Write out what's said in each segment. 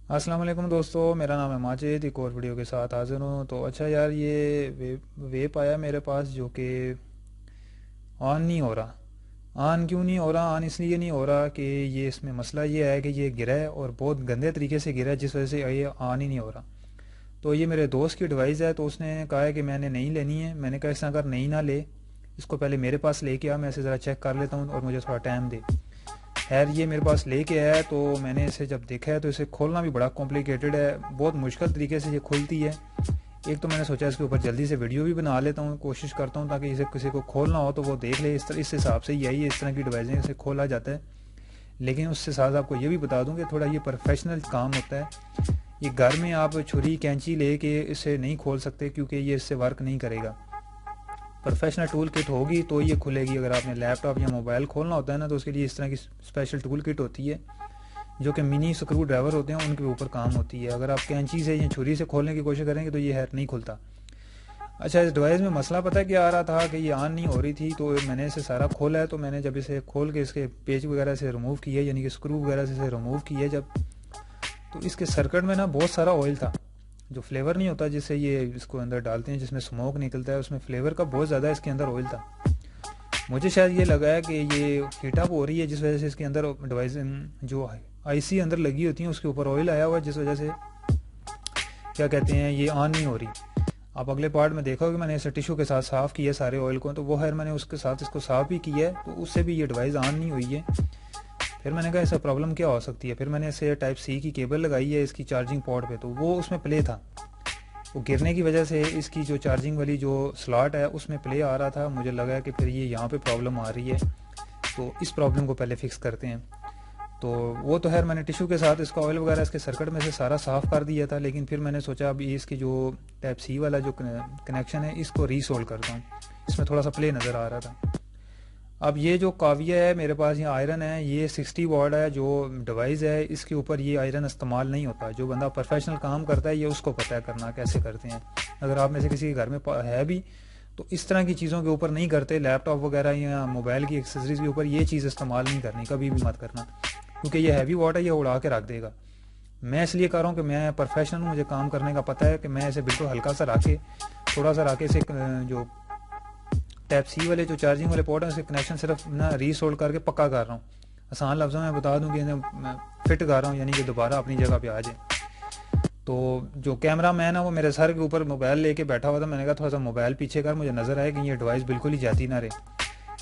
السلام علیکم دوستو، میرا نام ہے ماجد، ایک اور ویڈیو کے ساتھ حاضر ہوں۔ تو اچھا یار، یہ ویپ آیا میرے پاس جو کہ آن نہیں ہو رہا۔ آن کیوں نہیں ہو رہا؟ آن اس لیے نہیں ہو رہا کہ یہ اس میں مسئلہ یہ ہے کہ یہ گرا ہے اور بہت گندے طریقے سے گرا ہے، جس وجہ سے یہ آن ہی نہیں ہو رہا۔ تو یہ میرے دوست کی ڈیوائس ہے، تو اس نے کہا ہے کہ میں نے نہیں لینی ہے۔ میں نے کہا اس طرح اگر نہیں نہ لے، اس کو پہلے میرے پاس لے کے آ، میں اسے ذرا چیک کر لیتا ہوں اور مجھے تھوڑا ٹائم دے۔ خیر یہ میرے پاس لے کے آیا تو میں نے اسے جب دیکھا ہے تو اسے کھولنا بھی بڑا کمپلیکیٹڈ ہے، بہت مشکل طریقے سے یہ کھلتی ہے۔ ایک تو میں نے سوچا اس کے اوپر جلدی سے ویڈیو بھی بنا لیتا ہوں، کوشش کرتا ہوں تاکہ اسے کسی کو کھولنا ہو تو وہ دیکھ لے۔ اس حساب سے ہی آئی ہے، اس طرح کی ڈیوائسیں اسے کھولا جاتا ہے۔ لیکن اس سے ساتھ آپ کو یہ بھی بتا دوں کہ تھوڑا یہ پروفیشنل کام ہوتا ہے۔ یہ گھر میں آپ چھری کینچی لے کے اسے نہیں کھول سکتے، کیونکہ یہ اس سے ورک نہیں کرے گا۔ پروفیشنل ٹول کٹ ہوگی تو یہ کھلے گی۔ اگر آپ نے لیپ ٹاپ یا موبائل کھولنا ہوتا ہے نا، تو اس کے لیے اس طرح کی اسپیشل ٹول کٹ ہوتی ہے جو کہ منی سکرو ڈرائیور ہوتے ہیں، ان کے اوپر کام ہوتی ہے۔ اگر آپ کینچی سے یا چھری سے کھولنے کی کوشش کریں گے تو یہ نہیں کھلتا۔ اچھا، اس ڈیوائس میں مسئلہ پتہ ہے کیا آ رہا تھا کہ یہ آن نہیں ہو رہی تھی، تو میں نے اسے سارا کھولا ہے۔ تو میں نے جب اسے کھول کے اس کے پیچ وغیرہ سے ریموو کیے، یعنی کہ سکرو وغیرہ سے اسے ریموو کیے جب، تو اس کے سرکٹ میں نا بہت سارا آئل تھا، جو فلیور نہیں ہوتا جس سے یہ اس کو اندر ڈالتے ہیں، جس میں سموک نکلتا ہے، اس میں فلیور کا بہت زیادہ اس کے اندر آئل تھا۔ مجھے شاید یہ لگا ہے کہ یہ ہیٹ اپ ہو رہی ہے، جس وجہ سے اس کے اندر ڈیوائس جو آئی سی اندر لگی ہوتی ہیں اس کے اوپر آئل آیا ہوا ہے، جس وجہ سے کیا کہتے ہیں یہ آن نہیں ہو رہی۔ آپ اگلے پارٹ میں دیکھو کہ میں نے اسے ٹیشو کے ساتھ صاف کیا سارے آئل کو، تو وہ خیر میں نے اس کے ساتھ اس کو صاف بھی کیا ہے، تو اس سے بھی یہ ڈیوائس آن نہیں ہوئی ہے۔ پھر میں نے کہا ایسا پرابلم کیا ہو سکتی ہے؟ پھر میں نے اسے ٹائپ سی کی کیبل لگائی ہے اس کی چارجنگ پورٹ پہ، تو وہ اس میں پلے تھا، وہ گرنے کی وجہ سے اس کی جو چارجنگ والی جو سلاٹ ہے اس میں پلے آ رہا تھا۔ مجھے لگا کہ پھر یہ یہاں پہ پرابلم آ رہی ہے، تو اس پرابلم کو پہلے فکس کرتے ہیں۔ تو وہ تو خیر میں نے ٹیشو کے ساتھ اس کا آئل وغیرہ اس کے سرکٹ میں سے سارا صاف کر دیا تھا، لیکن پھر میں نے سوچا اب اس کی جو ٹائپ سی والا جو کنیکشن ہے اس کو ریسولو کرتا ہوں، اس میں تھوڑا سا پلے نظر آ رہا تھا۔ اب یہ جو کاویہ ہے میرے پاس، یہ آئرن ہے، یہ 60 واٹ ہے جو ڈیوائس ہے، اس کے اوپر یہ آئرن استعمال نہیں ہوتا۔ جو بندہ پروفیشنل کام کرتا ہے یہ اس کو پتہ ہے کرنا کیسے کرتے ہیں۔ اگر آپ میں سے کسی کے گھر میں ہے بھی تو اس طرح کی چیزوں کے اوپر نہیں کرتے، لیپ ٹاپ وغیرہ یا موبائل کی ایکسیسریز کے اوپر یہ چیز استعمال نہیں کرنی، کبھی بھی مت کرنا، کیونکہ یہ ہیوی واٹ ہے، یہ اڑا کے رکھ دے گا۔ میں اس لیے کر رہا ہوں کہ میں پروفیشنل ہوں، مجھے کام کرنے کا پتہ ہے کہ میں اسے بالکل ہلکا سا رکھ کے تھوڑا سا رکھ کے اسے جو ٹائپ سی والے جو چارجنگ والے پورٹ ہیں اس کے کنیکشن صرف نا ریسولڈ کر کے پکا کر رہا ہوں۔ آسان لفظوں میں بتا دوں کہ میں فٹ کر رہا ہوں، یعنی کہ دوبارہ اپنی جگہ پہ آ جائے۔ تو جو کیمرہ مین ہے وہ میرے سر کے اوپر موبائل لے کے بیٹھا ہوا تھا، میں نے کہا تھوڑا سا موبائل پیچھے کر، مجھے نظر آئے کہ یہ ڈیوائس بالکل ہی جاتی نہ رہے۔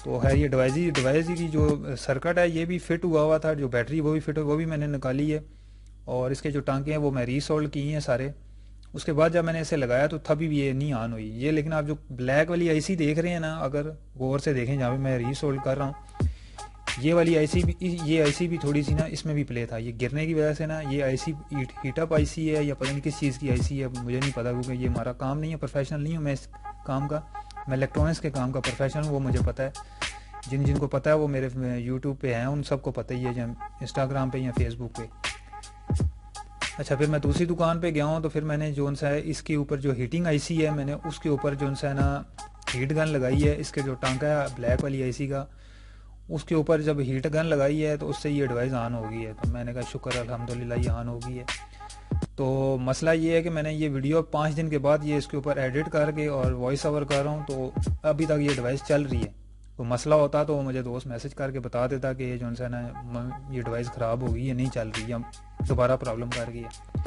تو خیر یہ ڈیوائس کی جو سرکٹ ہے یہ بھی فٹ ہوا تھا، جو بیٹری وہ بھی فٹ، وہ بھی میں نے نکالی ہے، اور اس کے جو ٹانکے ہیں وہ میں ریسولڈ کی ہیں سارے۔ اس کے بعد جب میں نے اسے لگایا تو تبھی بھی یہ نہیں آن ہوئی یہ۔ لیکن آپ جو بلیک والی آئی سی دیکھ رہے ہیں نا، اگر غور سے دیکھیں جہاں پہ میں ریسولڈ کر رہا ہوں، یہ والی آئی سی بھی، یہ آئی سی بھی تھوڑی سی نا اس میں بھی پلے تھا، یہ گرنے کی وجہ سے نا یہ آئی سی ہیٹ اپ آئی سی ہے یا پتہ نہیں کس چیز کی آئی سی ہے، مجھے نہیں پتا، کیونکہ یہ ہمارا کام نہیں ہے، پروفیشنل نہیں ہوں میں اس کام کا، میں الیکٹرانکس کے کام کا پروفیشنل ہوں، وہ مجھے پتہ ہے۔ جن کو پتہ ہے وہ میرے یوٹیوب پہ ہیں، ان سب کو پتہ ہی ہے، یا انسٹاگرام پہ یا فیس بک پہ۔ اچھا، پھر میں دوسری دکان پہ گیا ہوں، تو پھر میں نے جو ہے اس کے اوپر جو ہیٹنگ آئی سی ہے، میں نے اس کے اوپر جو ہے نا ہیٹ گن لگائی ہے، اس کے جو ٹانکا ہے بلیک والی آئی سی کا، اس کے اوپر جب ہیٹ گن لگائی ہے تو اس سے یہ ڈیوائس آن ہو گئی ہے۔ تو میں نے کہا شکر الحمدللہ یہ آن ہو گئی ہے۔ تو مسئلہ یہ ہے کہ میں نے یہ ویڈیو 5 دن کے بعد یہ اس کے اوپر ایڈٹ کر کے اور وائس اوور کر رہا ہوں، تو ابھی تک یہ ڈیوائس چل رہی ہے۔ تو مسئلہ ہوتا تو وہ مجھے دوست میسج کر کے بتا دیتا کہ یہ جو ہے نا یہ ڈیوائس خراب ہو گئی ہے، نہیں چل رہی ہے، دوبارہ پرابلم کر گئی ہے۔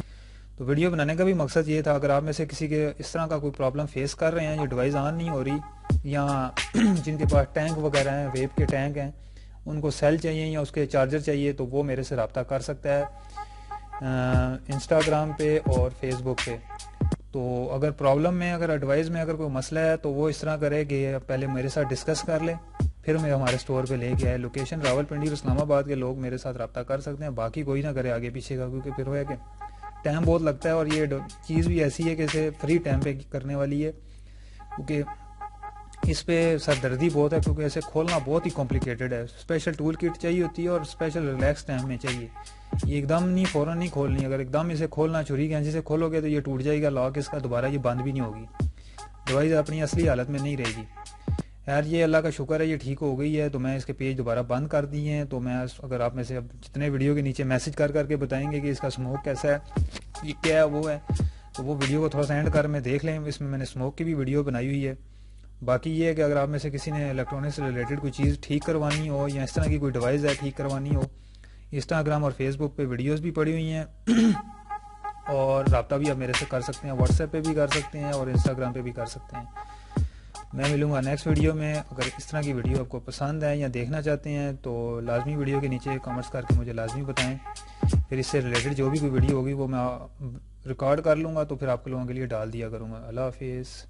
تو ویڈیو بنانے کا بھی مقصد یہ تھا، اگر آپ میں سے کسی کے اس طرح کا کوئی پرابلم فیس کر رہے ہیں، یہ ڈیوائس آن نہیں ہو رہی، یا جن کے پاس ٹینک وغیرہ ہیں، ویپ کے ٹینک ہیں، ان کو سیل چاہیے یا اس کے چارجر چاہیے، تو وہ میرے سے رابطہ کر سکتا ہے انسٹاگرام پہ اور فیس بک پہ۔ تو اگر پرابلم میں، اگر ایڈوائز میں اگر کوئی مسئلہ ہے تو وہ اس طرح کرے کہ پہلے میرے ساتھ ڈسکس کر لے، پھر میں ہمارے سٹور پہ لے کے آئے۔ لوکیشن راولپنڈی اور اسلام آباد کے لوگ میرے ساتھ رابطہ کر سکتے ہیں، باقی کوئی نہ کرے آگے پیچھے کا، کیونکہ پھر وہ ہے کہ ٹائم بہت لگتا ہے، اور یہ چیز بھی ایسی ہے کہ اسے فری ٹائم پہ کرنے والی ہے، کیونکہ اس پہ سردردی بہت ہے، کیونکہ اسے کھولنا بہت ہی کمپلیکیٹڈ ہے، اسپیشل ٹول کٹ چاہیے ہوتی ہے اور اسپیشل ریلیکس ٹائم میں چاہیے۔ یہ ایک دم نہیں، فوراً نہیں کھولنی، اگر ایک دم اسے کھولنا چھری کینچی سے کھولو گے تو یہ ٹوٹ جائے گا لاک اس کا، دوبارہ یہ بند بھی نہیں ہوگی، ڈیوائس اپنی اصلی حالت میں نہیں رہے گی۔ یار یہ اللہ کا شکر ہے یہ ٹھیک ہو گئی ہے، تو میں اس کے پیج دوبارہ بند کر دیے ہیں. تو میں اگر آپ میں سے اب جتنے ویڈیو کے نیچے میسج کر کر کے بتائیں گے کہ اس کا اسموک کیسا ہے، یہ کیا ہے وہ ہے، تو وہ ویڈیو کو تھوڑا سا اینڈ کر میں دیکھ لیں، اس میں نے اسموک کی بھی ویڈیو بنائی ہوئی ہے. باقی یہ ہے کہ اگر آپ میں سے کسی نے الیکٹرانک سے ریلیٹڈ کوئی چیز ٹھیک کروانی ہو یا اس طرح کی کوئی ڈیوائس ہے ٹھیک کروانی ہو، انسٹاگرام اور فیس بک پہ ویڈیوز بھی پڑی ہوئی ہیں اور رابطہ بھی آپ میرے سے کر سکتے ہیں، واٹس ایپ پہ بھی کر سکتے ہیں اور انسٹاگرام پہ بھی کر سکتے ہیں. میں ملوں گا نیکسٹ ویڈیو میں. اگر اس طرح کی ویڈیو آپ کو پسند ہے یا دیکھنا چاہتے ہیں تو لازمی ویڈیو کے نیچے کامنٹس کر کے مجھے لازمی بتائیں. پھر اس سے ریلیٹڈ جو بھی کوئی ویڈیو ہوگی وہ میں ریکارڈ کر لوں گا تو پھر آپ کے لوگوں کے لیے ڈال دیا کروں گا. اللہ حافظ.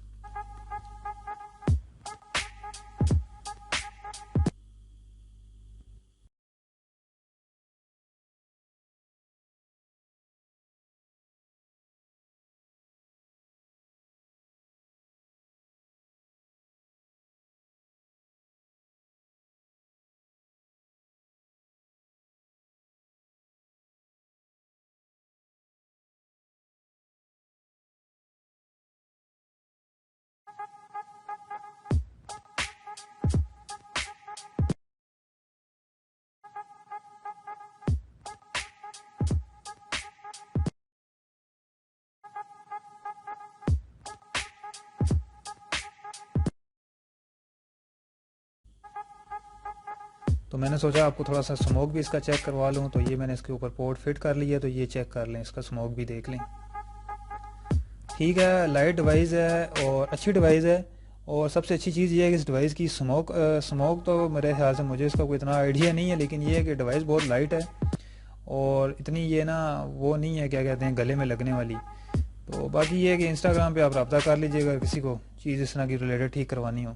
تو میں نے سوچا آپ کو تھوڑا سا اسموک بھی اس کا چیک کروا لوں، تو یہ میں نے اس کے اوپر پورٹ فٹ کر لیا، تو یہ چیک کر لیں، اس کا اسموک بھی دیکھ لیں. ٹھیک ہے، لائٹ ڈیوائس ہے اور اچھی ڈیوائس ہے، اور سب سے اچھی چیز یہ ہے کہ اس ڈیوائس کی اسموک تو میرے خیال سے مجھے اس کا کوئی اتنا آئیڈیا نہیں ہے، لیکن یہ ہے کہ ڈیوائس بہت لائٹ ہے اور اتنی یہ نا وہ نہیں ہے کیا کہتے ہیں گلے میں لگنے والی. تو باقی یہ ہے کہ انسٹاگرام پہ آپ رابطہ کر لیجیے گا کسی کو چیز اس طرح کی ریلیٹڈ ٹھیک کروانی ہو.